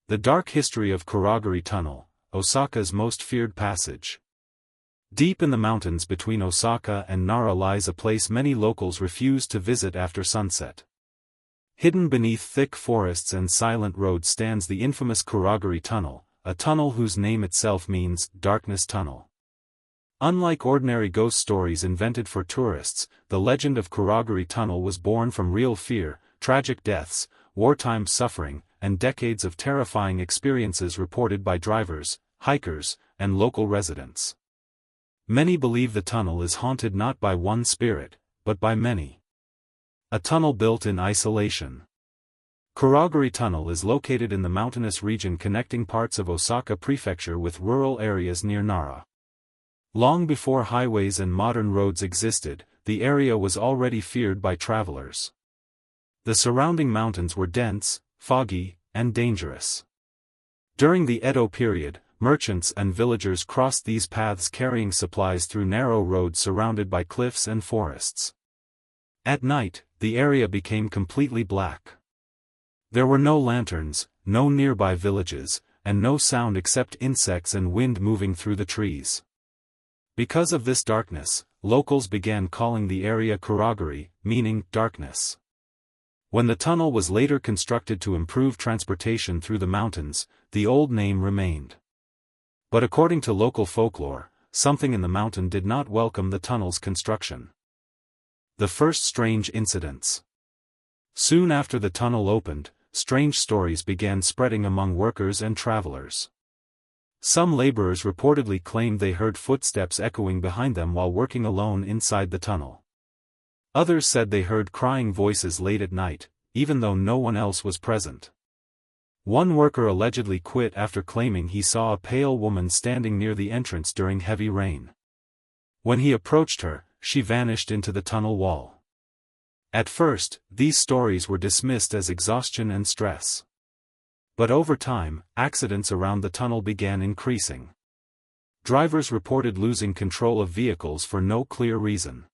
The Dark History of Kuragari Tunnel, Osaka's most feared passage. Deep in the mountains between Osaka and Nara lies a place many locals refuse to visit after sunset. Hidden beneath thick forests and silent roads stands the infamous Kuragari Tunnel, a tunnel whose name itself means darkness tunnel. Unlike ordinary ghost stories invented for tourists, the legend of Kuragari Tunnel was born from real fear, tragic deaths, wartime suffering, and decades of terrifying experiences reported by drivers, hikers, and local residents. Many believe the tunnel is haunted not by one spirit, but by many. A tunnel built in isolation. Kuragari Tunnel is located in the mountainous region connecting parts of Osaka Prefecture with rural areas near Nara. Long before highways and modern roads existed, the area was already feared by travelers. The surrounding mountains were dense, foggy, and dangerous. During the Edo period, merchants and villagers crossed these paths carrying supplies through narrow roads surrounded by cliffs and forests. At night, the area became completely black. There were no lanterns, no nearby villages, and no sound except insects and wind moving through the trees. Because of this darkness, locals began calling the area Kuragari, meaning darkness. When the tunnel was later constructed to improve transportation through the mountains, the old name remained. But according to local folklore, something in the mountain did not welcome the tunnel's construction. The first strange incidents. Soon after the tunnel opened, strange stories began spreading among workers and travelers. Some laborers reportedly claimed they heard footsteps echoing behind them while working alone inside the tunnel. Others said they heard crying voices late at night, even though no one else was present. One worker allegedly quit after claiming he saw a pale woman standing near the entrance during heavy rain. When he approached her, she vanished into the tunnel wall. At first, these stories were dismissed as exhaustion and stress. But over time, accidents around the tunnel began increasing. Drivers reported losing control of vehicles for no clear reason.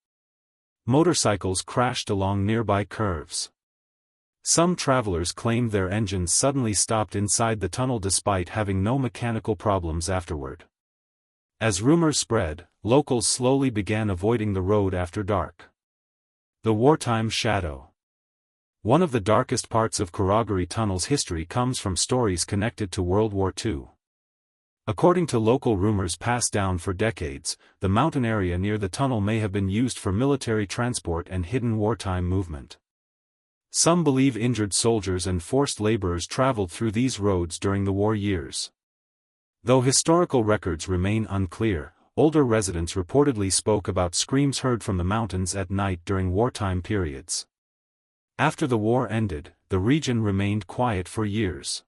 Motorcycles crashed along nearby curves. Some travelers claimed their engines suddenly stopped inside the tunnel despite having no mechanical problems afterward. As rumors spread, locals slowly began avoiding the road after dark. The wartime shadow. One of the darkest parts of Kuragari Tunnel's history comes from stories connected to World War II. According to local rumors passed down for decades, the mountain area near the tunnel may have been used for military transport and hidden wartime movement. Some believe injured soldiers and forced laborers traveled through these roads during the war years. Though historical records remain unclear, older residents reportedly spoke about screams heard from the mountains at night during wartime periods. After the war ended, the region remained quiet for years.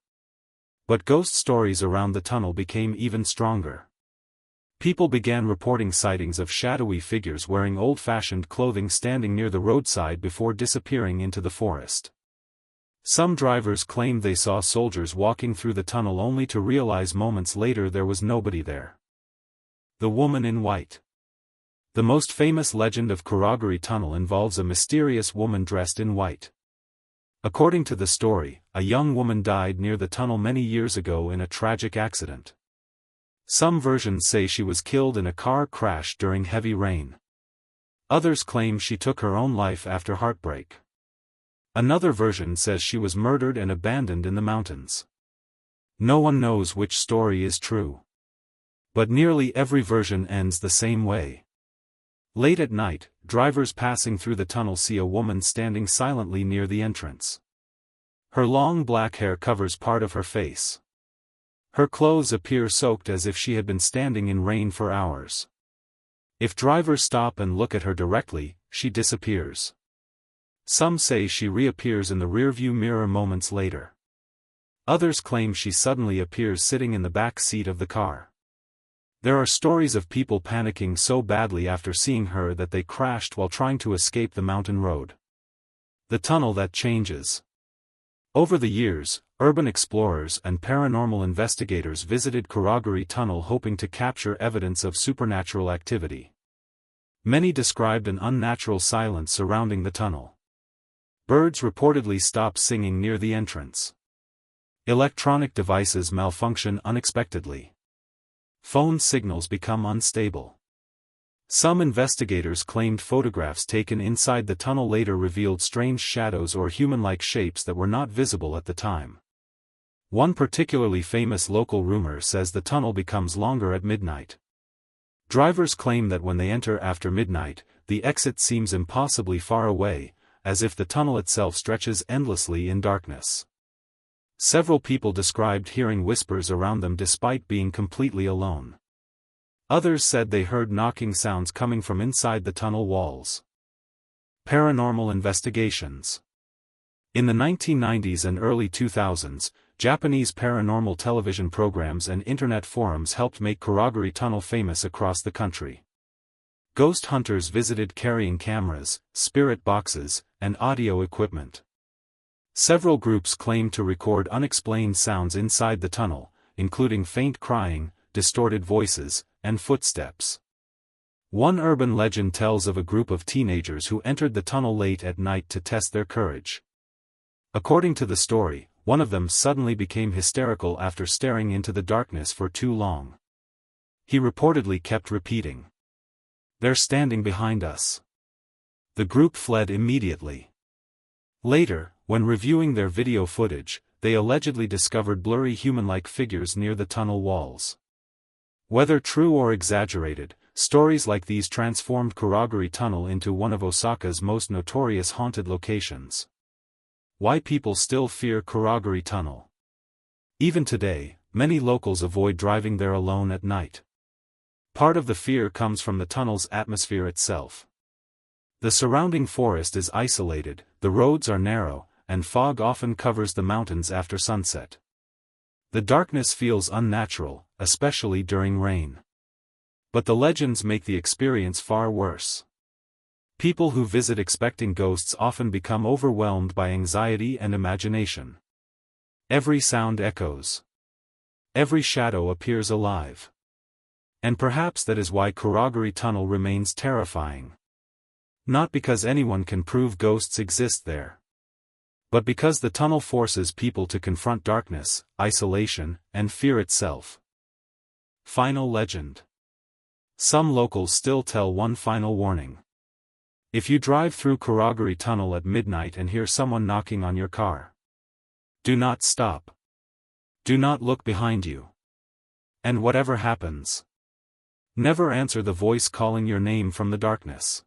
But ghost stories around the tunnel became even stronger. People began reporting sightings of shadowy figures wearing old-fashioned clothing standing near the roadside before disappearing into the forest. Some drivers claimed they saw soldiers walking through the tunnel only to realize moments later there was nobody there. The Woman in White. The most famous legend of Kuragari Tunnel involves a mysterious woman dressed in white. According to the story, a young woman died near the tunnel many years ago in a tragic accident. Some versions say she was killed in a car crash during heavy rain. Others claim she took her own life after heartbreak. Another version says she was murdered and abandoned in the mountains. No one knows which story is true. But nearly every version ends the same way. Late at night, drivers passing through the tunnel see a woman standing silently near the entrance. Her long black hair covers part of her face. Her clothes appear soaked as if she had been standing in rain for hours. If drivers stop and look at her directly, she disappears. Some say she reappears in the rearview mirror moments later. Others claim she suddenly appears sitting in the back seat of the car. There are stories of people panicking so badly after seeing her that they crashed while trying to escape the mountain road. The tunnel that changes. Over the years, urban explorers and paranormal investigators visited Kuragari Tunnel hoping to capture evidence of supernatural activity. Many described an unnatural silence surrounding the tunnel. Birds reportedly stopped singing near the entrance. Electronic devices malfunction unexpectedly. Phone signals become unstable. Some investigators claimed photographs taken inside the tunnel later revealed strange shadows or human-like shapes that were not visible at the time. One particularly famous local rumor says the tunnel becomes longer at midnight. Drivers claim that when they enter after midnight, the exit seems impossibly far away, as if the tunnel itself stretches endlessly in darkness. Several people described hearing whispers around them despite being completely alone. Others said they heard knocking sounds coming from inside the tunnel walls. Paranormal investigations. In the 1990s and early 2000s, Japanese paranormal television programs and internet forums helped make Kuragari Tunnel famous across the country. Ghost hunters visited carrying cameras, spirit boxes, and audio equipment. Several groups claimed to record unexplained sounds inside the tunnel, including faint crying, distorted voices, and footsteps. One urban legend tells of a group of teenagers who entered the tunnel late at night to test their courage. According to the story, one of them suddenly became hysterical after staring into the darkness for too long. He reportedly kept repeating, "They're standing behind us." The group fled immediately. Later, when reviewing their video footage, they allegedly discovered blurry human-like figures near the tunnel walls. Whether true or exaggerated, stories like these transformed Kuragari Tunnel into one of Osaka's most notorious haunted locations. Why people still fear Kuragari Tunnel. Even today, many locals avoid driving there alone at night. Part of the fear comes from the tunnel's atmosphere itself. The surrounding forest is isolated, the roads are narrow, and fog often covers the mountains after sunset. The darkness feels unnatural, especially during rain. But the legends make the experience far worse. People who visit expecting ghosts often become overwhelmed by anxiety and imagination. Every sound echoes. Every shadow appears alive. And perhaps that is why Kuragari Tunnel remains terrifying. Not because anyone can prove ghosts exist there, but because the tunnel forces people to confront darkness, isolation, and fear itself. Final legend. Some locals still tell one final warning. If you drive through Kuragari Tunnel at midnight and hear someone knocking on your car, do not stop. Do not look behind you. And whatever happens, never answer the voice calling your name from the darkness.